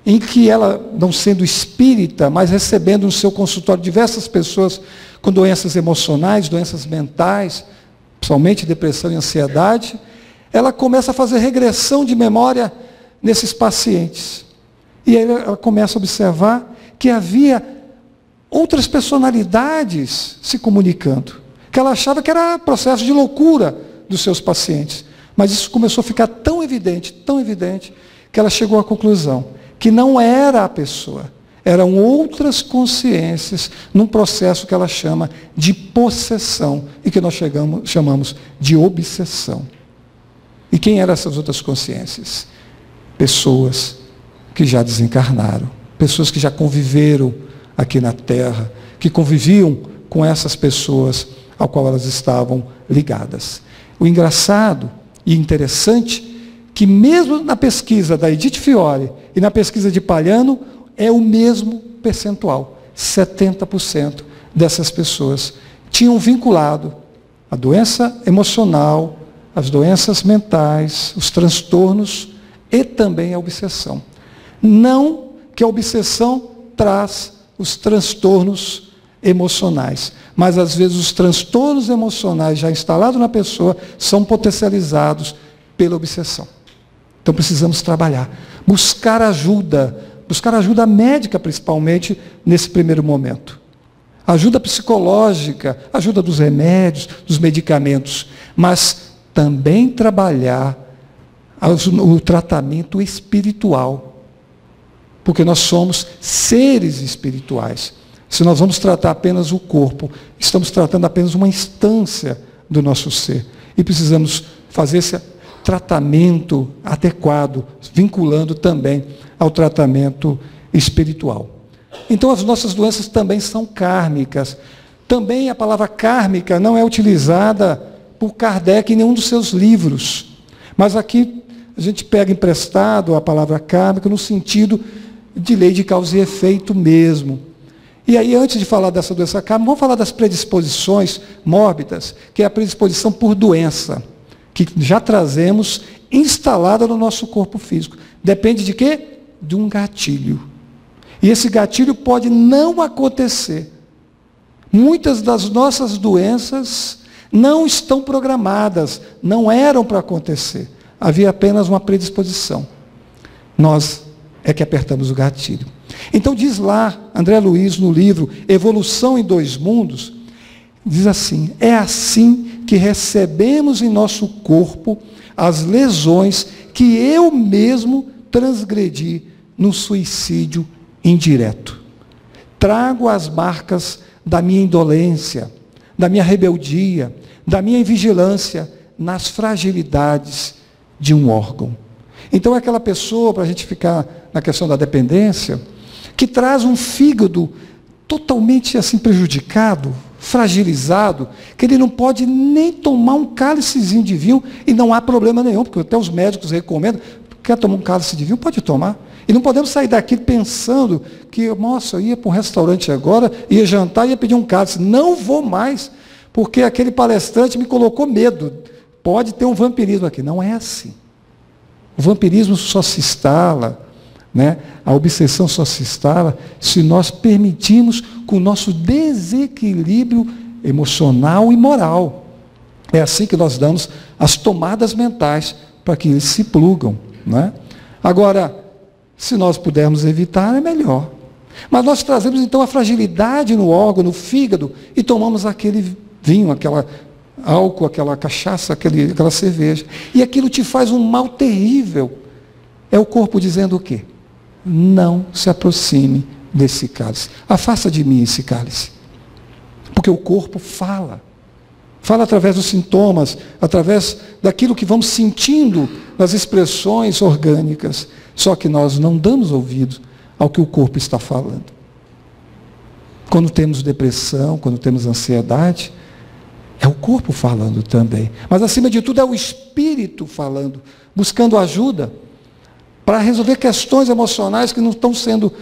em que ela, não sendo espírita, mas recebendo no seu consultório diversas pessoas com doenças emocionais, doenças mentais, principalmente depressão e ansiedade, ela começa a fazer regressão de memória nesses pacientes. E aí ela começa a observar que havia outras personalidades se comunicando, que ela achava que era processo de loucura dos seus pacientes. Mas isso começou a ficar tão evidente, que ela chegou à conclusão que não era a pessoa, eram outras consciências num processo que ela chama de possessão e que nós chamamos de obsessão. E quem eram essas outras consciências? Pessoas que já desencarnaram, pessoas que já conviveram aqui na Terra, que conviviam com essas pessoas ao qual elas estavam ligadas. O engraçado e interessante que mesmo na pesquisa da Edith Fiore e na pesquisa de Palhando, é o mesmo percentual. 70% dessas pessoas tinham vinculado a doença emocional, as doenças mentais, os transtornos e também a obsessão. Não que a obsessão traz os transtornos emocionais, mas às vezes os transtornos emocionais já instalados na pessoa são potencializados pela obsessão. Então precisamos trabalhar, buscar ajuda médica principalmente nesse primeiro momento. Ajuda psicológica, ajuda dos remédios, dos medicamentos, mas também trabalhar o tratamento espiritual. porque nós somos seres espirituais. Se nós vamos tratar apenas o corpo, estamos tratando apenas uma instância do nosso ser. E precisamos fazer esse tratamento adequado, vinculando também ao tratamento espiritual. Então as nossas doenças também são kármicas. Também a palavra kármica não é utilizada por Kardec em nenhum dos seus livros. Mas aqui a gente pega emprestado a palavra kármica no sentido de lei de causa e efeito mesmo. E aí, antes de falar dessa doença kármica, vamos falar das predisposições mórbidas, que é a predisposição por doença, que já trazemos instalada no nosso corpo físico. Depende de quê? De um gatilho. E esse gatilho pode não acontecer. Muitas das nossas doenças não estão programadas, não eram para acontecer. Havia apenas uma predisposição. Nós é que apertamos o gatilho. Então diz lá, André Luiz, no livro Evolução em Dois Mundos, diz assim: é assim que recebemos em nosso corpo as lesões que eu mesmo transgredi no suicídio indireto. Trago as marcas da minha indolência, da minha rebeldia, da minha invigilância nas fragilidades de um órgão. Então é aquela pessoa, para a gente ficar na questão da dependência, que traz um fígado totalmente assim prejudicado, fragilizado, que ele não pode nem tomar um cálicezinho de vinho e não há problema nenhum, porque até os médicos recomendam, quer tomar um cálice de vinho, pode tomar. E não podemos sair daqui pensando que, nossa, eu ia para um restaurante agora, ia jantar e ia pedir um cálice. Não vou mais, porque aquele palestrante me colocou medo. Pode ter um vampirismo aqui. Não é assim. O vampirismo só se instala, né? A obsessão só se instala se nós permitirmos com o nosso desequilíbrio emocional e moral. É assim que nós damos as tomadas mentais para que eles se plugam, né? Agora, se nós pudermos evitar, é melhor. Mas nós trazemos então a fragilidade no órgão, no fígado, e tomamos aquele vinho, aquela álcool, aquela cachaça, aquela cerveja. E aquilo te faz um mal terrível. É o corpo dizendo o quê? Não se aproxime desse cálice. Afasta de mim esse cálice. Porque o corpo fala. Fala através dos sintomas, através daquilo que vamos sentindo nas expressões orgânicas. Só que nós não damos ouvido ao que o corpo está falando. Quando temos depressão, quando temos ansiedade, é o corpo falando também. Mas, acima de tudo, é o espírito falando, buscando ajuda para resolver questões emocionais que não estão sendo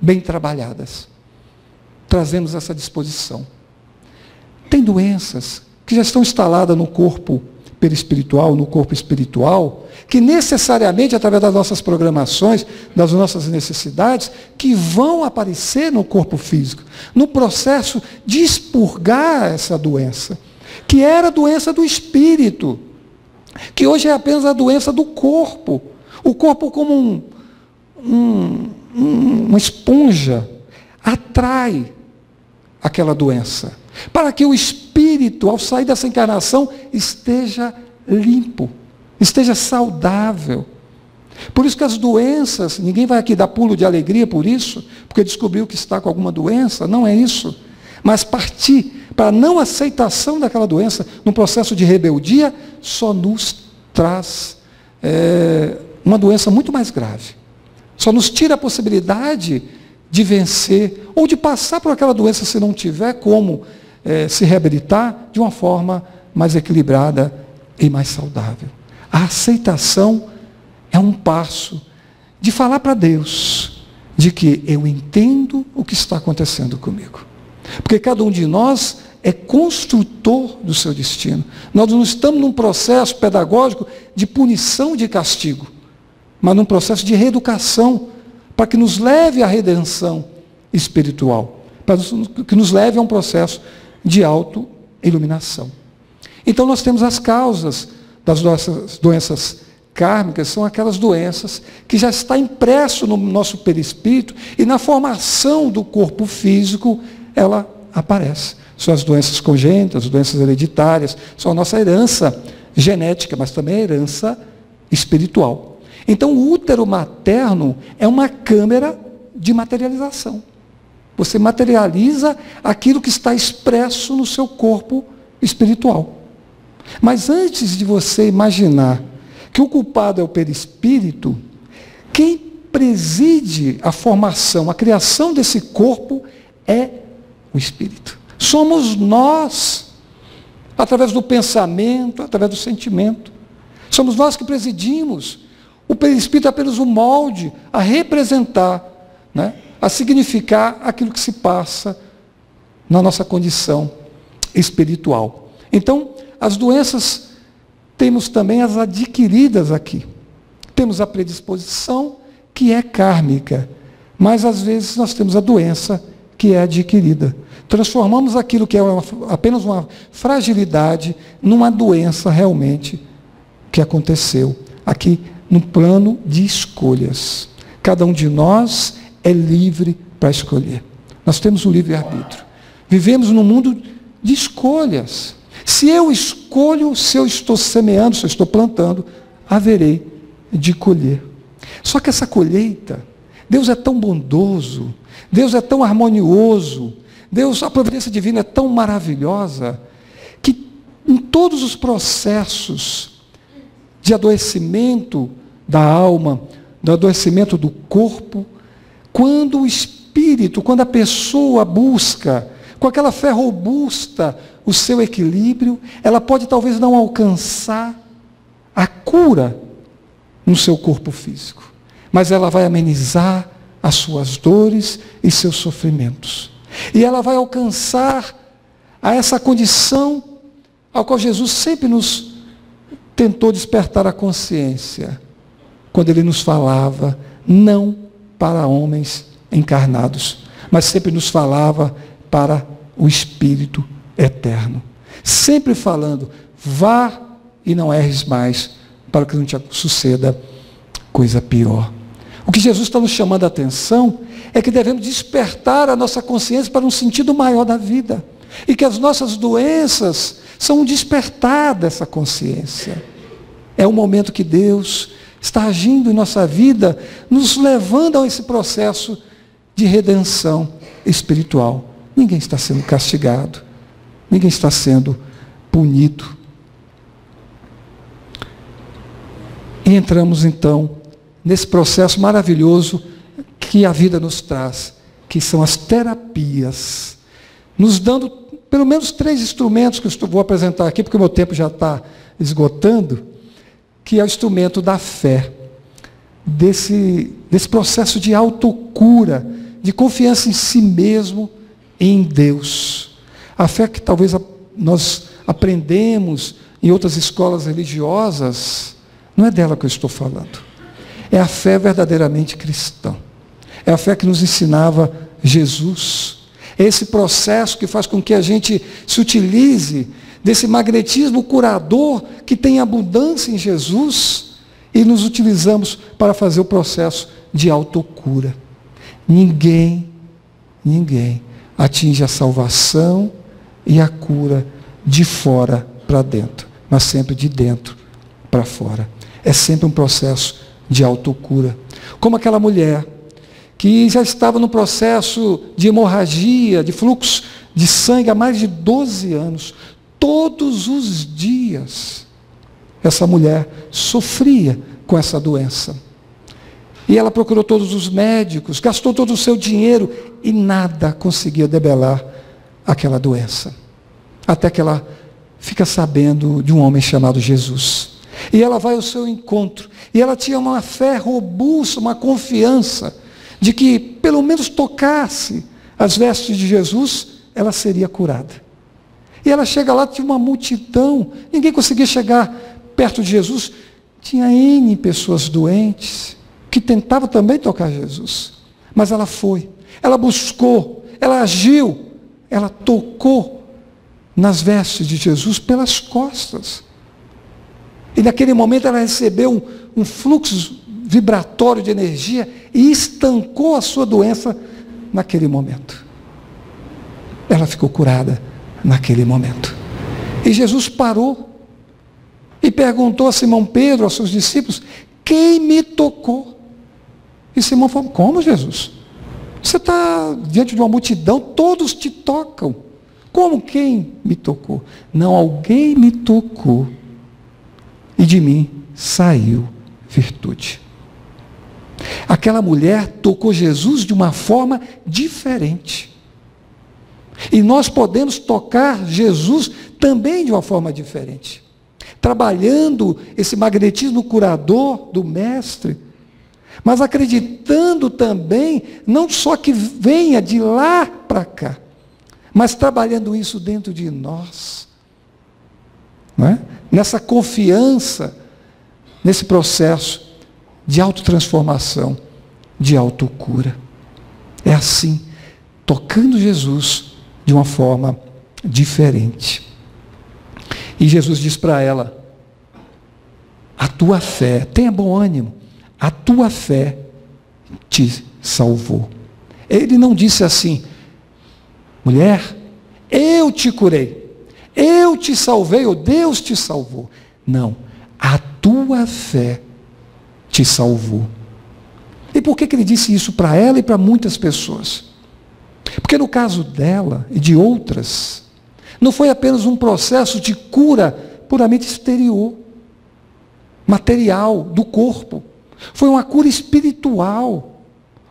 bem trabalhadas. Trazemos essa disposição. Tem doenças que já estão instaladas no corpo perispiritual, no corpo espiritual, que necessariamente, através das nossas programações, das nossas necessidades, que vão aparecer no corpo físico, no processo de expurgar essa doença, que era a doença do espírito, que hoje é apenas a doença do corpo. O corpo, como uma esponja, atrai aquela doença, para que o espírito, ao sair dessa encarnação, esteja limpo, esteja saudável. Por isso que as doenças, ninguém vai aqui dar pulo de alegria por isso, porque descobriu que está com alguma doença, não é isso. Mas partir para a não aceitação daquela doença, num processo de rebeldia, só nos traz uma doença muito mais grave. Só nos tira a possibilidade de vencer, ou de passar por aquela doença se não tiver como se reabilitar de uma forma mais equilibrada e mais saudável. A aceitação é um passo de falar para Deus, de que eu entendo o que está acontecendo comigo. Porque cada um de nós é construtor do seu destino. Nós não estamos num processo pedagógico de punição e de castigo, mas num processo de reeducação, para que nos leve à redenção espiritual, para que nos leve a um processo de autoiluminação. Então nós temos as causas das nossas doenças kármicas, são aquelas doenças que já está impresso no nosso perispírito e na formação do corpo físico ela aparece. São as doenças congênitas, as doenças hereditárias, são a nossa herança genética, mas também a herança espiritual. Então o útero materno é uma câmara de materialização. Você materializa aquilo que está expresso no seu corpo espiritual. Mas antes de você imaginar que o culpado é o perispírito, quem preside a formação, a criação desse corpo é o espírito. Somos nós, através do pensamento, através do sentimento. Somos nós que presidimos. O perispírito é apenas um molde a representar, né, a significar aquilo que se passa na nossa condição espiritual. Então, as doenças, temos também as adquiridas aqui. Temos a predisposição, que é kármica, mas às vezes nós temos a doença, que é adquirida. Transformamos aquilo que é apenas uma fragilidade, numa doença realmente que aconteceu. Aqui, no plano de escolhas. Cada um de nós é livre para escolher. Nós temos o livre-arbítrio. Vivemos num mundo de escolhas. Se eu escolho, se eu estou semeando, se eu estou plantando, haverei de colher. Só que essa colheita, Deus é tão bondoso, Deus é tão harmonioso, a providência divina é tão maravilhosa, que em todos os processos de adoecimento da alma, do adoecimento do corpo, quando o espírito, quando a pessoa busca, com aquela fé robusta, o seu equilíbrio, ela pode talvez não alcançar a cura no seu corpo físico, mas ela vai amenizar as suas dores e seus sofrimentos. E ela vai alcançar a essa condição ao qual Jesus sempre nos tentou despertar a consciência, quando ele nos falava, não para homens encarnados, mas sempre nos falava para o Espírito eterno. Sempre falando, vá e não erres mais, para que não te suceda coisa pior. O que Jesus está nos chamando a atenção é que devemos despertar a nossa consciência para um sentido maior da vida. E que as nossas doenças são um despertar dessa consciência. É um momento que Deus está agindo em nossa vida, nos levando a esse processo de redenção espiritual. Ninguém está sendo castigado, ninguém está sendo punido. E entramos então nesse processo maravilhoso que a vida nos traz, que são as terapias, nos dando pelo menos 3 instrumentos que eu vou apresentar aqui, porque o meu tempo já está esgotando, que é o instrumento da fé, desse processo de autocura, de confiança em si mesmo e em Deus. A fé que talvez nós aprendemos em outras escolas religiosas, não é dela que eu estou falando. É a fé verdadeiramente cristã. É a fé que nos ensinava Jesus. É esse processo que faz com que a gente se utilize desse magnetismo curador que tem abundância em Jesus e nos utilizamos para fazer o processo de autocura. Ninguém atinge a salvação e a cura de fora para dentro, mas sempre de dentro para fora. É sempre um processo de autocura. Como aquela mulher que já estava no processo de hemorragia, de fluxo de sangue há mais de 12 anos. Todos os dias, essa mulher sofria com essa doença. E ela procurou todos os médicos, gastou todo o seu dinheiro e nada conseguia debelar aquela doença. Até que ela fica sabendo de um homem chamado Jesus. E ela vai ao seu encontro. E ela tinha uma fé robusta, uma confiança de que, pelo menos tocasse as vestes de Jesus, ela seria curada. E ela chega lá, tinha uma multidão, ninguém conseguia chegar perto de Jesus. Tinha N pessoas doentes, que tentavam também tocar Jesus. Mas ela foi, ela buscou, ela agiu, ela tocou nas vestes de Jesus pelas costas. E naquele momento ela recebeu um fluxo vibratório de energia e estancou a sua doença naquele momento. Ela ficou curada naquele momento. E Jesus parou e perguntou a Simão Pedro, aos seus discípulos, quem me tocou? E Simão falou, como, Jesus? Você está diante de uma multidão, todos te tocam. Como quem me tocou? Não, alguém me tocou. E de mim saiu virtude. Aquela mulher tocou Jesus de uma forma diferente. E nós podemos tocar Jesus também de uma forma diferente. Trabalhando esse magnetismo curador do Mestre, mas acreditando também, não só que venha de lá para cá, mas trabalhando isso dentro de nós. Não é? Nessa confiança, nesse processo de autotransformação, de autocura. É assim, tocando Jesus de uma forma diferente. E Jesus diz para ela: a tua fé, tenha bom ânimo, a tua fé te salvou. Ele não disse assim: mulher, eu te curei, eu te salvei, ou Deus te salvou. Não, a tua fé te salvou. E por que ele disse isso para ela e para muitas pessoas? Porque no caso dela e de outras, não foi apenas um processo de cura puramente exterior, material, do corpo. Foi uma cura espiritual,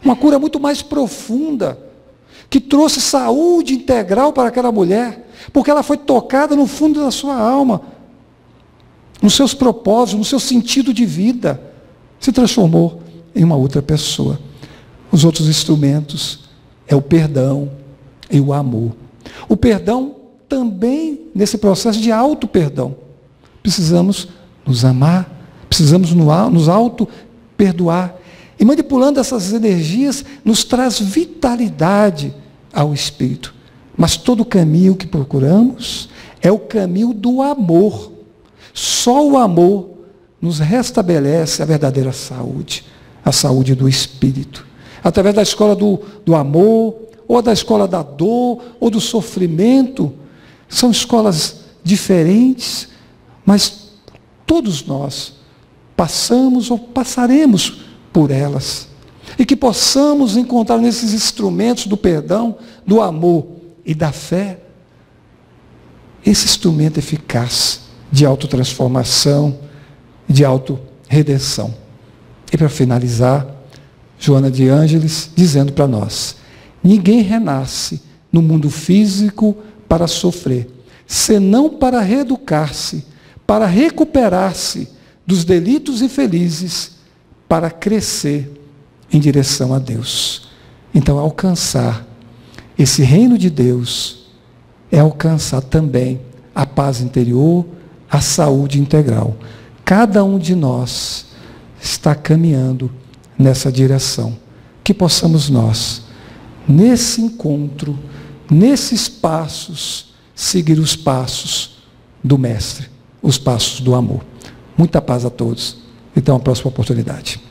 uma cura muito mais profunda, que trouxe saúde integral para aquela mulher, porque ela foi tocada no fundo da sua alma, nos seus propósitos, no seu sentido de vida, se transformou em uma outra pessoa. Os outros instrumentos é o perdão e o amor. O perdão também nesse processo de auto-perdão. Precisamos nos amar, precisamos nos auto-perdoar. E manipulando essas energias, nos traz vitalidade ao espírito. Mas todo o caminho que procuramos é o caminho do amor. Só o amor nos restabelece a verdadeira saúde, a saúde do espírito. Através da escola do amor, ou da escola da dor, ou do sofrimento. São escolas diferentes, mas todos nós passamos ou passaremos por elas. E que possamos encontrar nesses instrumentos do perdão, do amor e da fé, esse instrumento eficaz de autotransformação, de autorredenção. E para finalizar, Joana de Ângeles dizendo para nós: ninguém renasce no mundo físico para sofrer, senão para reeducar-se, para recuperar-se dos delitos infelizes, para crescer em direção a Deus. Então, alcançar esse reino de Deus é alcançar também a paz interior, a saúde integral. Cada um de nós está caminhando nessa direção. Que possamos nós, nesse encontro, nesses passos, seguir os passos do Mestre, os passos do amor. Muita paz a todos. E até uma próxima oportunidade.